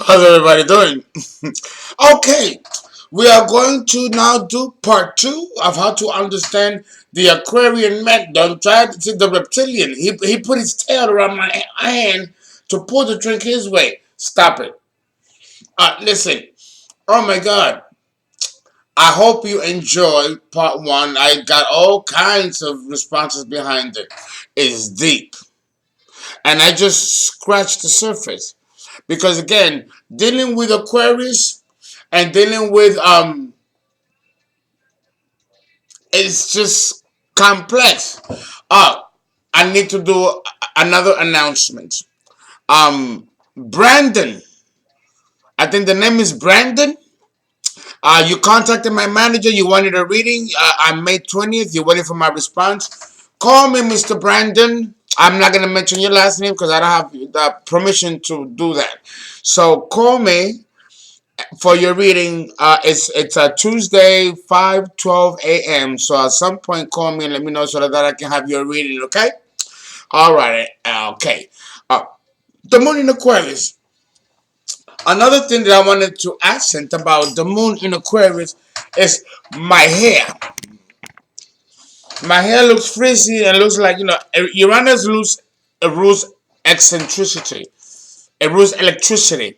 How's everybody doing? Okay, we are going to now do part 2 of how to understand the Aquarian man. Don't try to see the reptilian. He put his tail around my hand to pull the drink his way. Stop it. Listen. Oh my God. I hope you enjoyed part 1. I got all kinds of responses behind it. It's deep. And I just scratched the surface. Because again, dealing with Aquarius and dealing with it's just complex. I need to do another announcement. Brandon, I think the name is Brandon. You contacted my manager. You wanted a reading on May 20th. You waited for my response. Call me, Mr. Brandon. I'm not going to mention your last name because I don't have the permission to do that. So call me for your reading. It's a Tuesday, 5:12 a.m. So at some point, call me and let me know so that I can have your reading, okay? All right. Okay. The moon in Aquarius. Another thing that I wanted to accent about the moon in Aquarius is my hair. My hair looks frizzy and looks like, Uranus rules eccentricity. It rules electricity.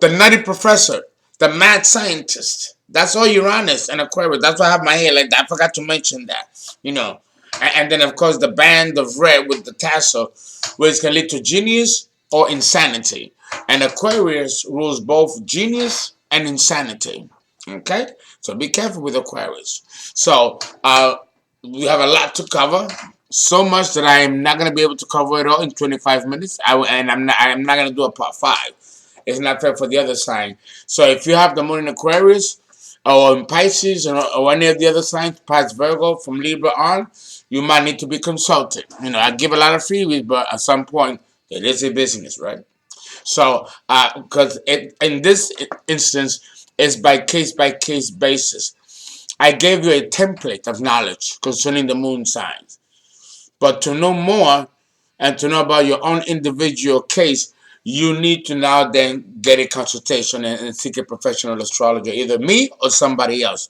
The nutty professor. The mad scientist. That's all Uranus and Aquarius. That's why I have my hair like that. I forgot to mention that. And then, of course, the band of red with the tassel, which can lead to genius or insanity. And Aquarius rules both genius and insanity. Okay? So be careful with Aquarius. So, we have a lot to cover. So much that I am not going to be able to cover it all in 25 minutes. I'm not going to do a part 5. It's not fair for the other sign. So if you have the moon in Aquarius or in Pisces or any of the other signs, past Virgo from Libra on, you might need to be consulted. I give a lot of freebies, but at some point, it is a business, right? So, because in this instance, it's by case basis. I gave you a template of knowledge concerning the moon signs. But to know more and to know about your own individual case, you need to now then get a consultation and seek a professional astrologer, either me or somebody else.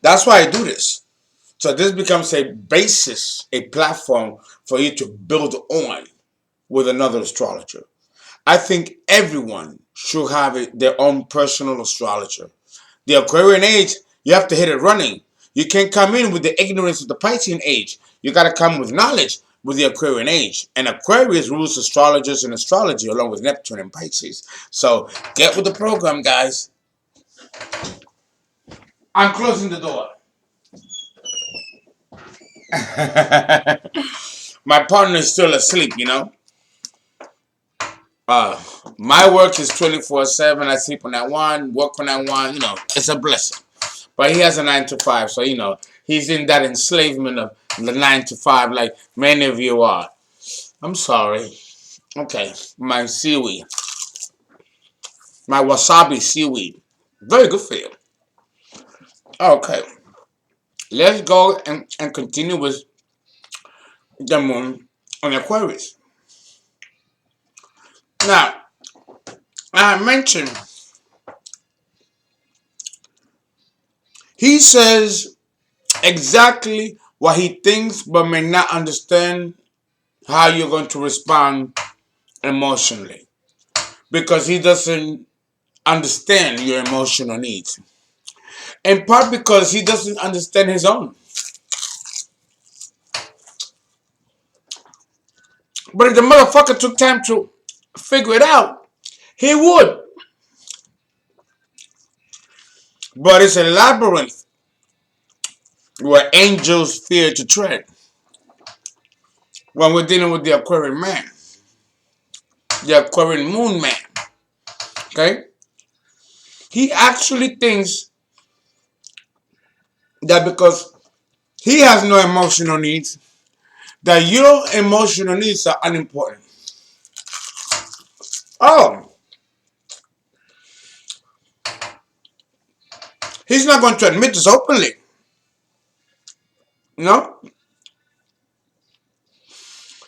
That's why I do this. So this becomes a basis, a platform for you to build on with another astrologer. I think everyone should have their own personal astrologer. The Aquarian age, you have to hit it running. You can't come in with the ignorance of the Piscean age. You got to come with knowledge with the Aquarian age. And Aquarius rules astrologers and astrology along with Neptune and Pisces. So get with the program, guys. I'm closing the door. My partner is still asleep. Uh, my work is 24/7. I sleep when I want, work when I want. It's a blessing. But he has a 9 to 5, so he's in that enslavement of the 9 to 5, like many of you are. I'm sorry. Okay, my seaweed, my wasabi seaweed, very good for you. Okay, let's go and continue with the moon on Aquarius. Now, I mentioned he says exactly what he thinks, but may not understand how you're going to respond emotionally because he doesn't understand your emotional needs. In part because he doesn't understand his own. But if the motherfucker took time to figure it out, he would. But it's a labyrinth where angels fear to tread when we're dealing with the Aquarian man, the Aquarian moon man. Okay? He actually thinks that because he has no emotional needs, that your emotional needs are unimportant. Oh, he's not going to admit this openly. No?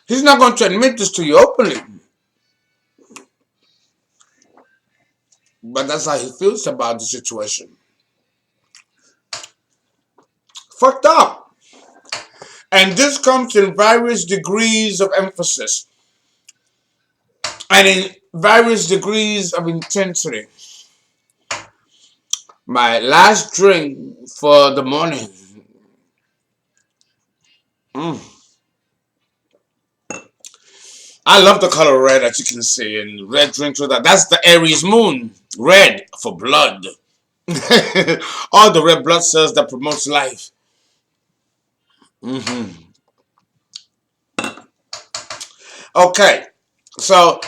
He's not going to admit this to you openly. But that's how he feels about the situation. Fucked up. And this comes in various degrees of emphasis and in various degrees of intensity. My last drink for the morning. I love the color red, as you can see, and red drinks with that. That's the Aries moon. Red for blood. All the red blood cells that promotes life. Okay, so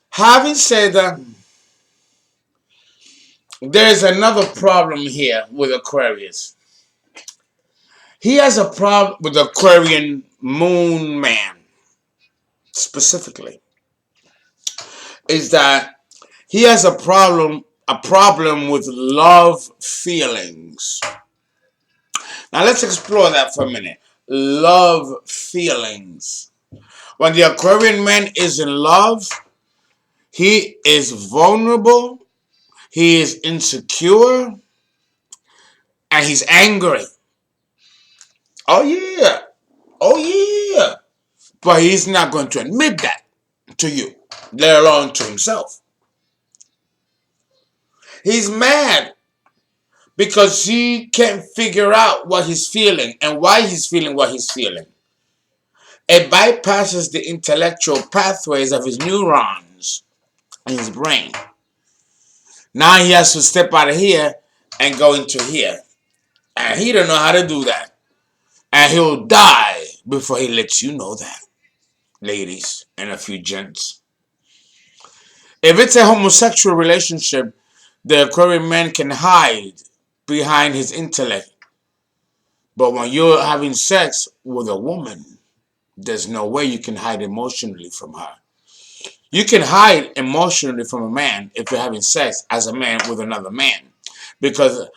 having said that, there's another problem here with Aquarius. He has a problem with the Aquarian moon man, specifically. Is that he has a problem with love feelings. Now let's explore that for a minute. Love feelings. When the Aquarian man is in love, he is vulnerable, he is insecure, and he's angry. Oh yeah. Oh yeah. But he's not going to admit that to you, let alone to himself. He's mad because he can't figure out what he's feeling and why he's feeling what he's feeling. It bypasses the intellectual pathways of his neurons in his brain. Now he has to step out of here and go into here. And he don't know how to do that. And he'll die before he lets you know that, ladies and a few gents. If it's a homosexual relationship, the Aquarian man can hide behind his intellect. But when you're having sex with a woman, there's no way you can hide emotionally from her. You can hide emotionally from a man if you're having sex as a man with another man. Because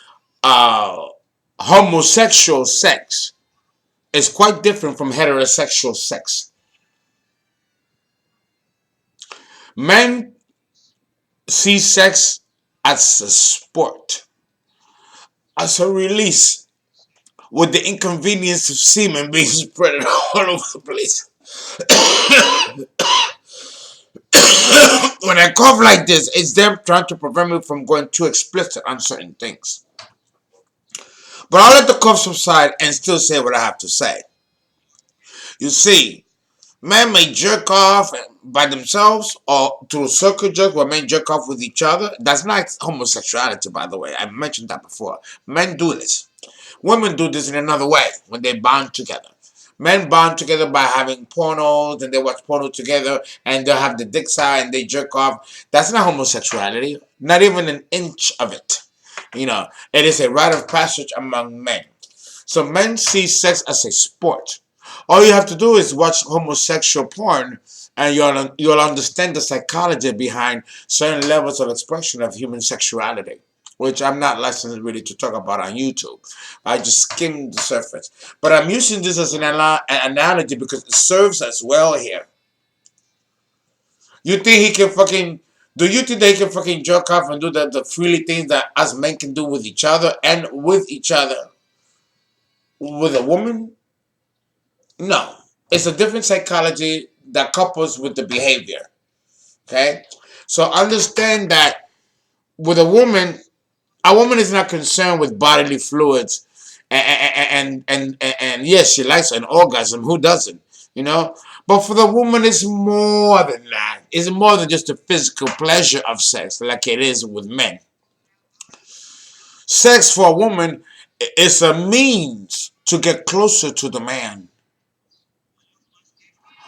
homosexual sex is quite different from heterosexual sex. Men see sex as a sport, as a release, with the inconvenience of semen being spread all over the place. When I cough like this, it's them trying to prevent me from going too explicit on certain things. But I'll let the cough subside and still say what I have to say. You see, men may jerk off by themselves or through a circle jerk where men jerk off with each other. That's not homosexuality, by the way. I mentioned that before. Men do this. Women do this in another way when they bond together. Men bond together by having pornos and they watch porno together and they'll have the dicks out and they jerk off. That's not homosexuality. Not even an inch of it. You know, it is a rite of passage among men. So men see sex as a sport. All you have to do is watch homosexual porn and you'll understand the psychology behind certain levels of expression of human sexuality, which I'm not licensed really to talk about on YouTube. I just skimmed the surface. But I'm using this as an analogy because it serves us well here. You think he can fucking... Do you think they can fucking jerk off and do the freely things that us men can do with each other and with each other with a woman? No. It's a different psychology that couples with the behavior. Okay? So understand that with a woman is not concerned with bodily fluids and yes, she likes an orgasm. Who doesn't? You know? But for the woman, it's more than that. It's more than just the physical pleasure of sex like it is with men. Sex for a woman is a means to get closer to the man.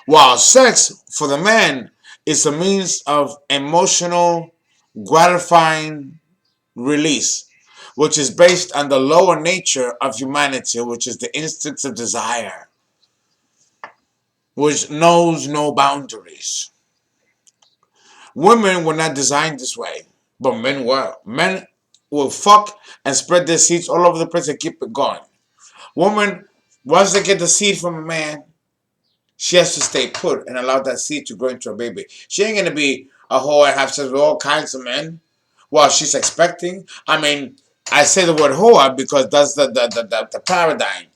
While sex for the man is a means of emotional, gratifying release, which is based on the lower nature of humanity, which is the instincts of desire, which knows no boundaries. Women were not designed this way, but men were. Men will fuck and spread their seeds all over the place and keep it going. Women, once they get the seed from a man, She has to stay put and allow that seed to grow into a baby. She ain't gonna be a whore and have sex with all kinds of men while she's expecting. I mean, I say the word whore because that's the paradigm.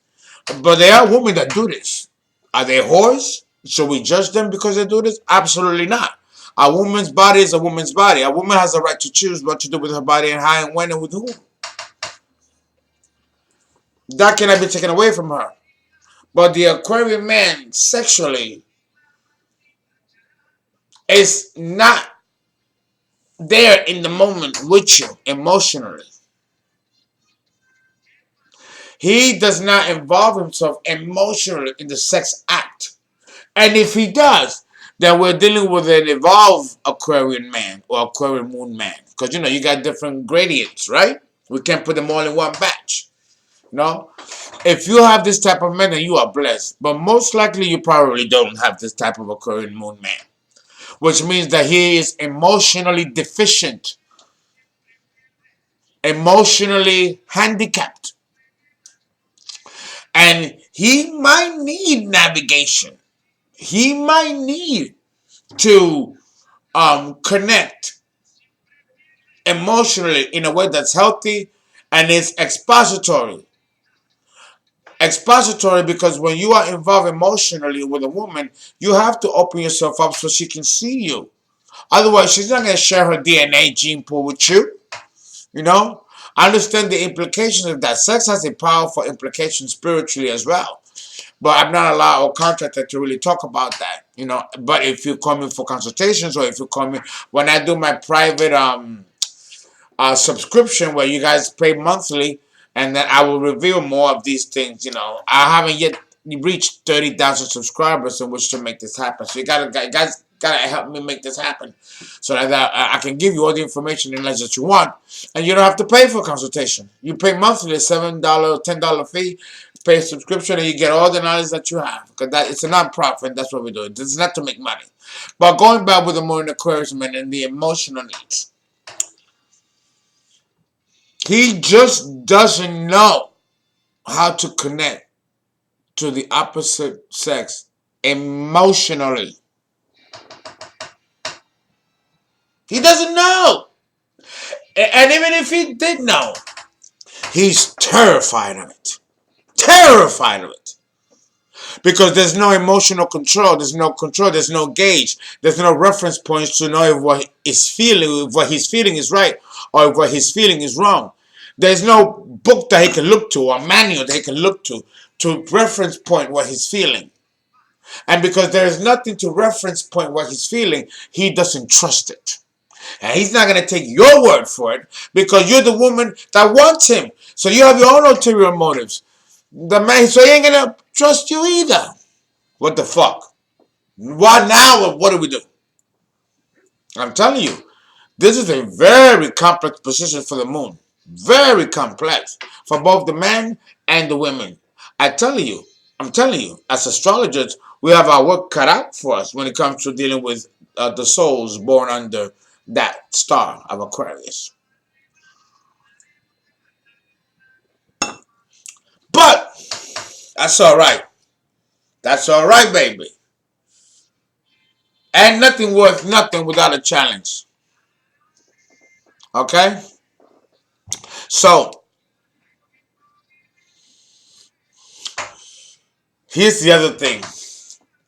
But there are women that do this. Are they whores? Should we judge them because they do this? Absolutely not. A woman's body is a woman's body. A woman has a right to choose what to do with her body and how and when and with whom. That cannot be taken away from her. But the Aquarian man sexually is not there in the moment with you emotionally. He does not involve himself emotionally in the sex act. And if he does, then we're dealing with an evolved Aquarian man or Aquarian moon man. Because, you got different gradients, right? We can't put them all in one batch. No? If you have this type of man, then you are blessed. But most likely you probably don't have this type of Aquarian moon man. Which means that he is emotionally deficient. Emotionally handicapped. And he might need navigation. He might need to connect emotionally in a way that's healthy and is expository. Expository because when you are involved emotionally with a woman, you have to open yourself up so she can see you. Otherwise, she's not going to share her DNA gene pool with you. I understand the implications of that. Sex has a powerful implication spiritually as well. But I'm not allowed or contracted to really talk about that. But if you come in for consultations or if you come in, when I do my private subscription where you guys pay monthly, and then I will reveal more of these things. I haven't yet reached 30,000 subscribers in which to make this happen. So you guys gotta help me make this happen, so that I can give you all the information and knowledge that you want, and you don't have to pay for a consultation. You pay monthly, $7, $10 fee, pay a subscription, and you get all the knowledge that you have. Because it's a non-profit. That's what we do. It's not to make money. But going back with the Moon Aquarius man and the emotional needs. He just doesn't know how to connect to the opposite sex emotionally. He doesn't know. And even if he did know, he's terrified of it. Terrified of it. Because there's no emotional control. There's no control. There's no gauge. There's no reference points to know if what he's feeling is right or if what he's feeling is wrong. There's no book that he can look to or manual that he can look to reference point what he's feeling. And because there is nothing to reference point what he's feeling, he doesn't trust it. And he's not going to take your word for it because you're the woman that wants him. So you have your own ulterior motives. The man, so he ain't going to trust you either. What the fuck? What now? What do we do? I'm telling you, this is a very complex position for the moon. Very complex for both the men and the women. I'm telling you, as astrologers, we have our work cut out for us when it comes to dealing with the souls born under that star of Aquarius. But that's all right. That's all right, baby. And nothing worth nothing without a challenge. Okay? So, here's the other thing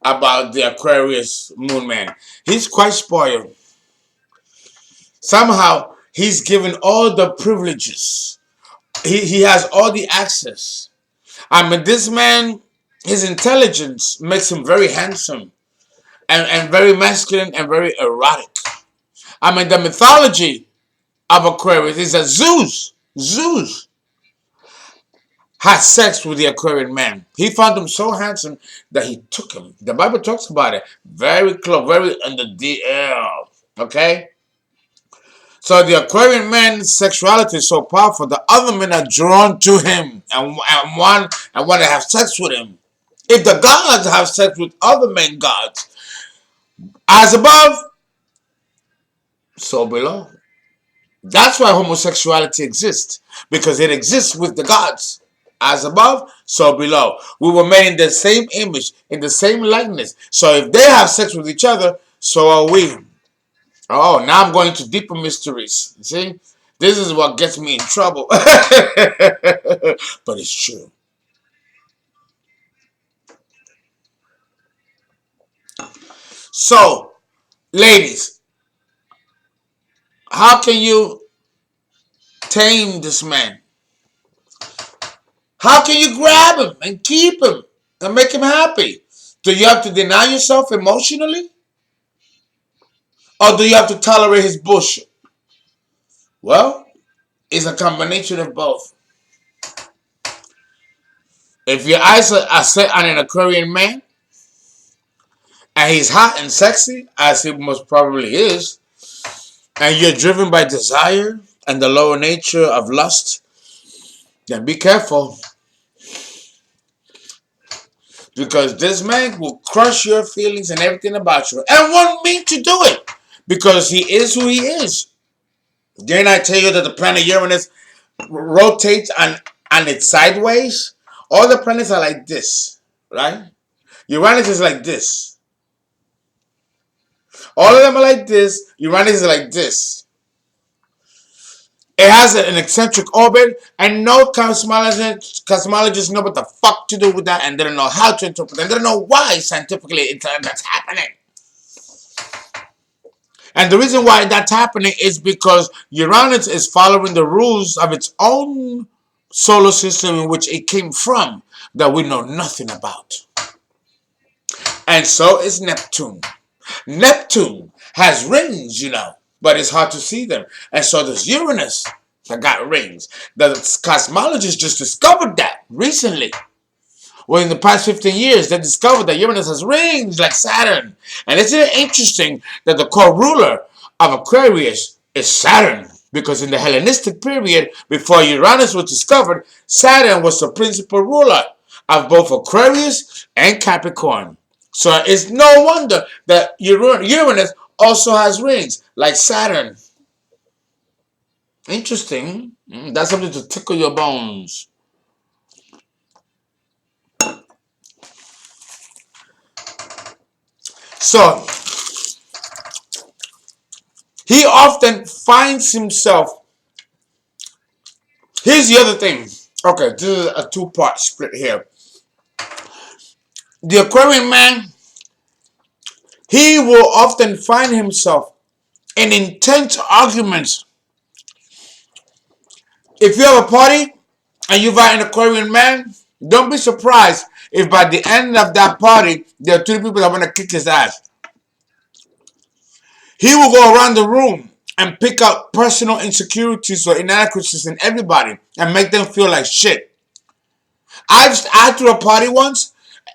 about the Aquarius moon man. He's quite spoiled. Somehow, he's given all the privileges. He has all the access. I mean, this man, his intelligence makes him very handsome and very masculine and very erotic. I mean, the mythology of Aquarius is that Zeus had sex with the Aquarian man. He found him so handsome that he took him. The Bible talks about it. Very close, very under the air. Okay? So the Aquarian man's sexuality is so powerful that other men are drawn to him and want to have sex with him. If the gods have sex with other men gods, as above, so below. That's why homosexuality exists. Because it exists with the gods. As above, So below, we were made in the same image, in the same likeness. So if they have sex with each other, so are we. Oh, now I'm going to deeper mysteries. See? This is what gets me in trouble. But it's true. So, ladies, how can you tame this man? How can you grab him and keep him and make him happy? Do you have to deny yourself emotionally? Or do you have to tolerate his bullshit? Well, it's a combination of both. If your eyes are set on an Aquarian man, and he's hot and sexy, as he most probably is, and you're driven by desire and the lower nature of lust, then be careful. Because this man will crush your feelings and everything about you. And won't mean to do it. Because he is who he is. Didn't I tell you that the planet Uranus rotates on its sideways? All the planets are like this. Right? Uranus is like this. All of them are like this. Uranus is like this. It has an eccentric orbit, and no cosmologists know what the fuck to do with that, and they don't know how to interpret it, and they don't know why scientifically that's happening. And the reason why that's happening is because Uranus is following the rules of its own solar system in which it came from that we know nothing about. And so is Neptune. Neptune has rings, but it's hard to see them. And so does Uranus that got rings. The cosmologists just discovered that recently. Well, in the past 15 years, they discovered that Uranus has rings like Saturn. And isn't it interesting that the core ruler of Aquarius is Saturn? Because in the Hellenistic period, before Uranus was discovered, Saturn was the principal ruler of both Aquarius and Capricorn. So it's no wonder that Uranus also has rings, like Saturn. Interesting. That's something to tickle your bones. So, he often finds himself. Here's the other thing. Okay, this is a two-part split here. The Aquarian man, he will often find himself in intense arguments. If you have a party and you invite an Aquarian man, don't be surprised if by the end of that party, there are three people that want to kick his ass. He will go around the room and pick out personal insecurities or inadequacies in everybody and make them feel like shit. I threw a party once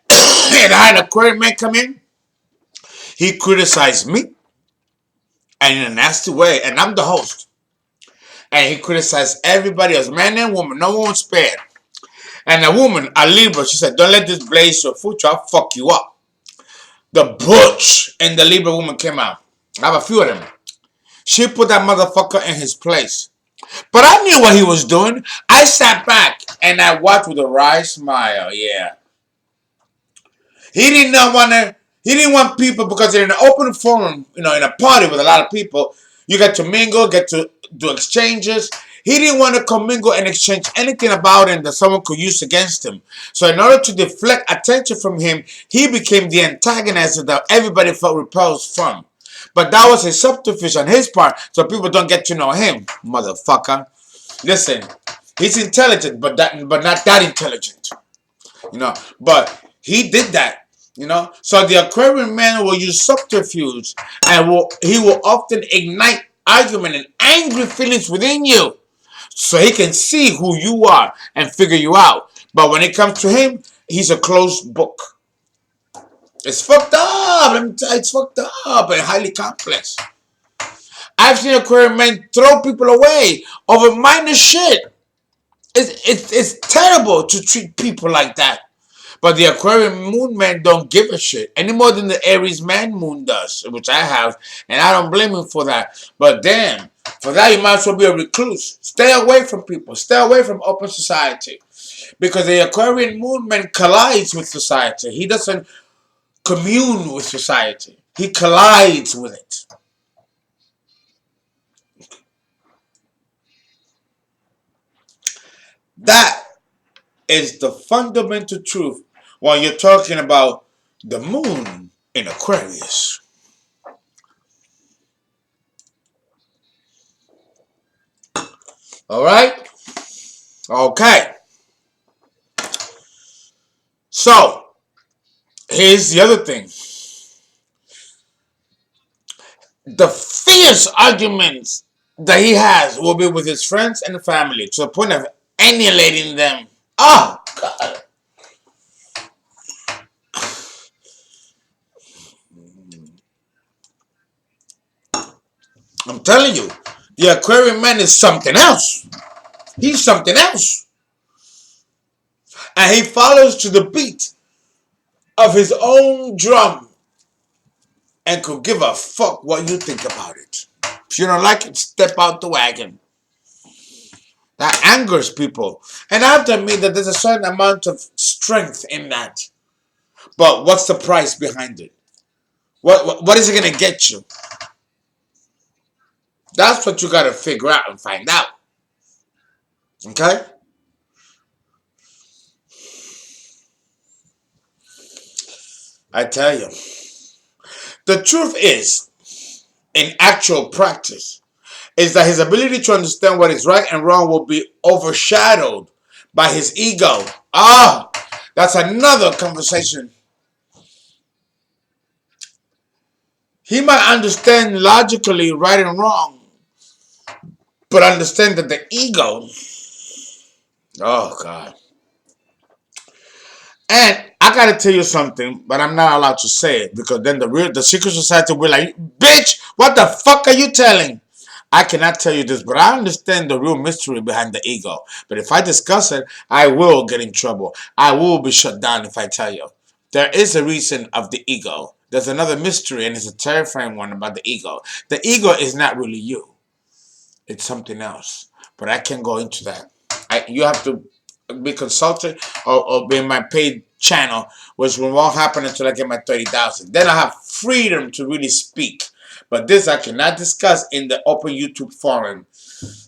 and I had an Aquarian man come in. He criticized me and in a nasty way, and I'm the host. And he criticized everybody else, man and woman. No one was spared. And a woman, a Libra, she said, don't let this blaze your future. I'll fuck you up. The butch and the Libra woman came out. I have a few of them. She put that motherfucker in his place. But I knew what he was doing. I sat back and I watched with a wry smile. Yeah. He didn't want people, because in an open forum, in a party with a lot of people, you get to mingle, get to do exchanges. He didn't want to commingle and exchange anything about him that someone could use against him. So in order to deflect attention from him, he became the antagonist that everybody felt repelled from. But that was a subterfuge on his part, so people don't get to know him, motherfucker. Listen, he's intelligent, but not that intelligent. But he did that. So the Aquarian man will use subterfuge, and he will often ignite argument and angry feelings within you, so he can see who you are and figure you out. But when it comes to him, he's a closed book. It's fucked up. Let me tell you, it's fucked up and highly complex. I've seen Aquarian men throw people away over minor shit. It's terrible to treat people like that. But the Aquarian moon man don't give a shit any more than the Aries man moon does, which I have, and I don't blame him for that. But damn, for that you might as well be a recluse. Stay away from people. Stay away from open society. Because the Aquarian moon man collides with society. He doesn't commune with society. He collides with it. That is the fundamental truth when you're talking about the moon in Aquarius. All right? Okay. So, here's the other thing. The fierce arguments that he has will be with his friends and family to the point of annihilating them. Oh, God. I'm telling you, the Aquarian man is something else. He's something else. And he follows to the beat of his own drum and could give a fuck what you think about it. If you don't like it, step out the wagon. That angers people. And I have to admit that there's a certain amount of strength in that. But what's the price behind it? What is it going to get you? That's what you got to figure out and find out. Okay? I tell you. The truth is, in actual practice, is that his ability to understand what is right and wrong will be overshadowed by his ego. That's another conversation. He might understand logically right and wrong, but understand that the ego, oh God. And I gotta tell you something, but I'm not allowed to say it because then the secret society will be like, bitch, what the fuck are you telling? I cannot tell you this, but I understand the real mystery behind the ego. But if I discuss it, I will get in trouble. I will be shut down if I tell you. There is a reason of the ego. There's another mystery, and it's a terrifying one about the ego. The ego is not really you. It's something else. But I can't go into that. You have to be consulted or be in my paid channel, which won't happen until I get my 30,000. Then I have freedom to really speak. But this I cannot discuss in the open YouTube forum.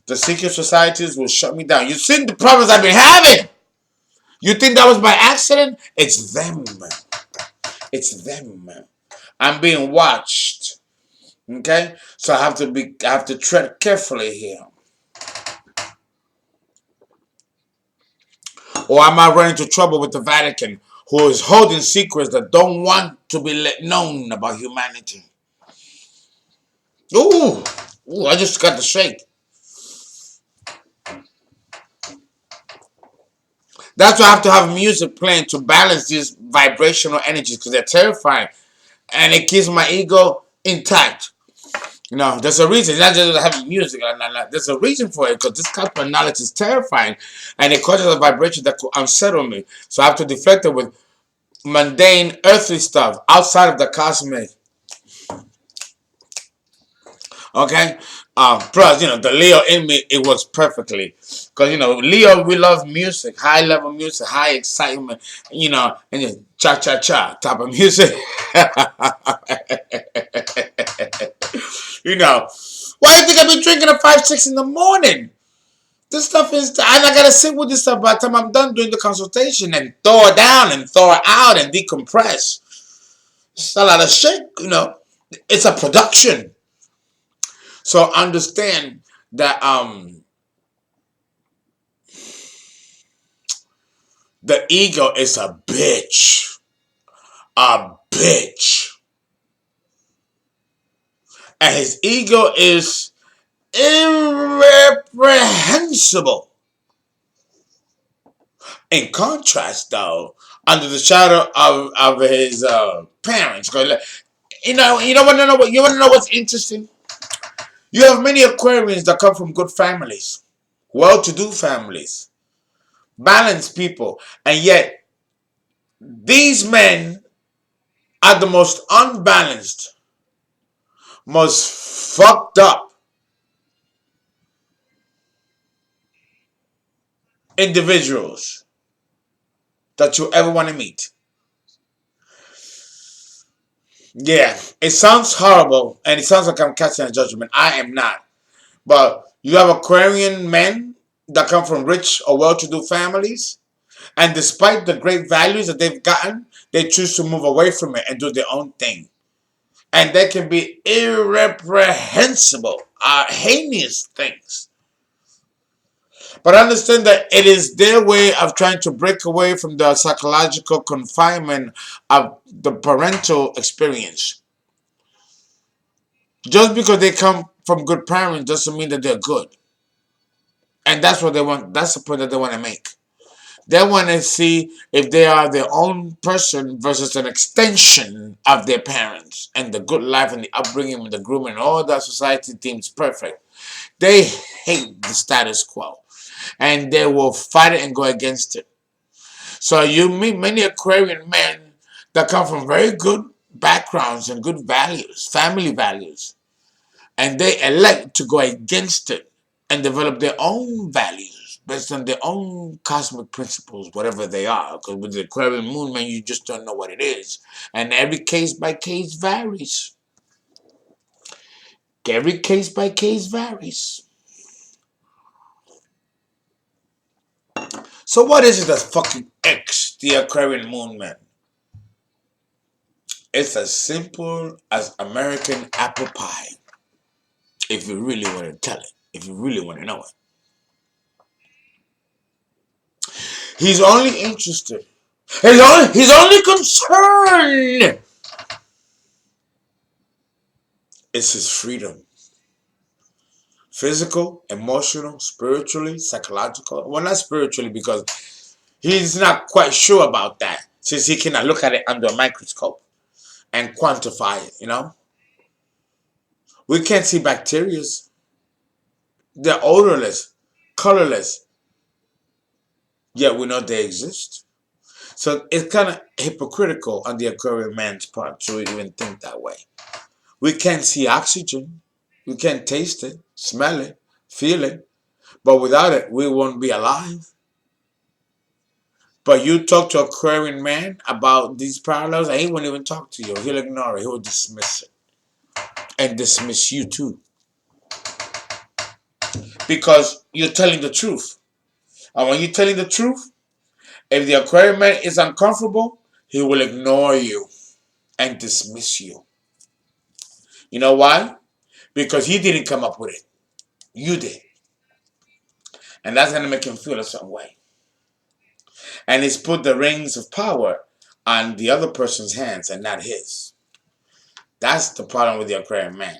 The secret societies will shut me down. You've seen the problems I've been having. You think that was by accident? It's them. It's them. I'm being watched. Okay? So I have to tread carefully here. Or I might run into trouble with the Vatican, who is holding secrets that don't want to be let known about humanity. Ooh, I just got the shake. That's why I have to have music playing to balance these vibrational energies because they're terrifying. And it keeps my ego intact. You know, there's a reason. It's not just having music. There's a reason for it because this type of knowledge is terrifying. And it causes a vibration that could unsettle me. So I have to deflect it with mundane, earthly stuff outside of the cosmic. Okay? Plus, the Leo in me, it works perfectly. Because, Leo, we love music, high level music, high excitement, and just cha-cha-cha type of music. Why do you think I've been drinking at 5, 6 in the morning? This stuff is, and I gotta sit with this stuff by the time I'm done doing the consultation and thaw it down and thaw it out and decompress. It's a lot of shit, It's a production. So understand that the ego is a bitch. A bitch. And his ego is irreprehensible. In contrast, though, under the shadow of his parents. You want to know what's interesting? You have many Aquarians that come from good families, well-to-do families, balanced people, and yet these men are the most unbalanced, most fucked up individuals. that you ever want to meet. Yeah, it sounds horrible, and it sounds like I'm casting a judgment. I am not. But you have Aquarian men that come from rich or well-to-do families, and despite the great values that they've gotten, they choose to move away from it and do their own thing. And they can be irreprehensible, heinous things. But understand that it is their way of trying to break away from the psychological confinement of the parental experience. Just because they come from good parents doesn't mean that they're good. And that's what they want. That's the point that they want to make. They want to see if they are their own person versus an extension of their parents and the good life and the upbringing and the grooming and all that society deems perfect. They hate the status quo and they will fight it and go against it. So you meet many Aquarian men that come from very good backgrounds and good values, family values, and they elect to go against it and develop their own values based on their own cosmic principles, whatever they are. Because with the Aquarian moon, man, you just don't know what it is. And every case by case varies. Every case by case varies. So what is it that's fucking X, the Aquarian moon, man? It's as simple as American apple pie. If you really want to tell it. If you really want to know it. He's only interested. His only concern is his freedom. Physical, emotional, spiritually, psychological. Well, not spiritually because he's not quite sure about that since he cannot look at it under a microscope and quantify it, you know? We can't see bacteria. They're odorless, colorless, yet we know they exist. So it's kind of hypocritical on the Aquarian man's part to even think that way. We can't see oxygen. We can't taste it, smell it, feel it. But without it, we won't be alive. But you talk to an Aquarian man about these parallels, and he won't even talk to you. He'll ignore it. He'll dismiss it. And dismiss you too. Because you're telling the truth. And when you're telling the truth, if the Aquarian man is uncomfortable, he will ignore you and dismiss you. You know why? Because he didn't come up with it. You did. And that's going to make him feel a certain way. And he's put the rings of power on the other person's hands and not his. That's the problem with the Aquarian man.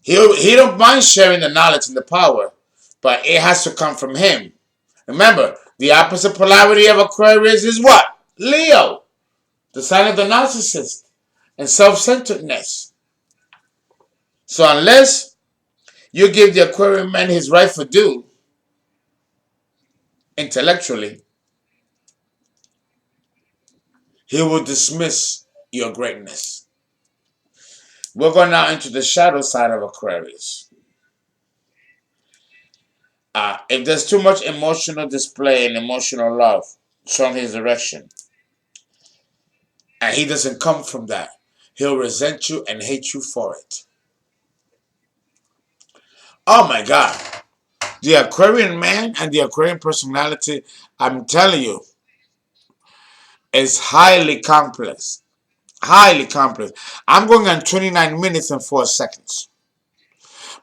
He don't mind sharing the knowledge and the power, but it has to come from him. Remember, the opposite polarity of Aquarius is what? Leo, the sign of the narcissist and self-centeredness. So unless you give the Aquarian man his rightful due intellectually, he will dismiss your greatness. We're going now into the shadow side of Aquarius. If there's too much emotional display and emotional love shown his direction, and he doesn't come from that, he'll resent you and hate you for it. Oh my God. The Aquarian man and the Aquarian personality, I'm telling you, is highly complex. Highly complex. I'm going on 29 minutes and 4 seconds.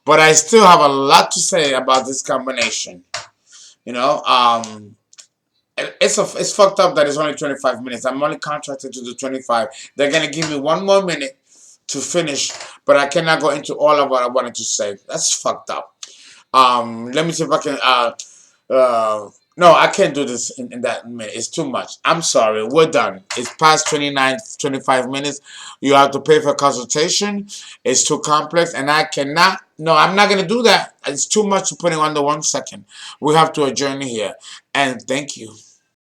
But I still have a lot to say about this combination. You know, it's fucked up that it's only 25 minutes. I'm only contracted to do 25. They're going to give me 1 more minute to finish, but I cannot go into all of what I wanted to say. That's fucked up. Let me see if I can, no, I can't do this in that minute. It's too much. I'm sorry. We're done. It's past 29, 25 minutes. You have to pay for a consultation. It's too complex, and I cannot. No, I'm not going to do that. It's too much to put in under 1 second. We have to adjourn here. And thank you.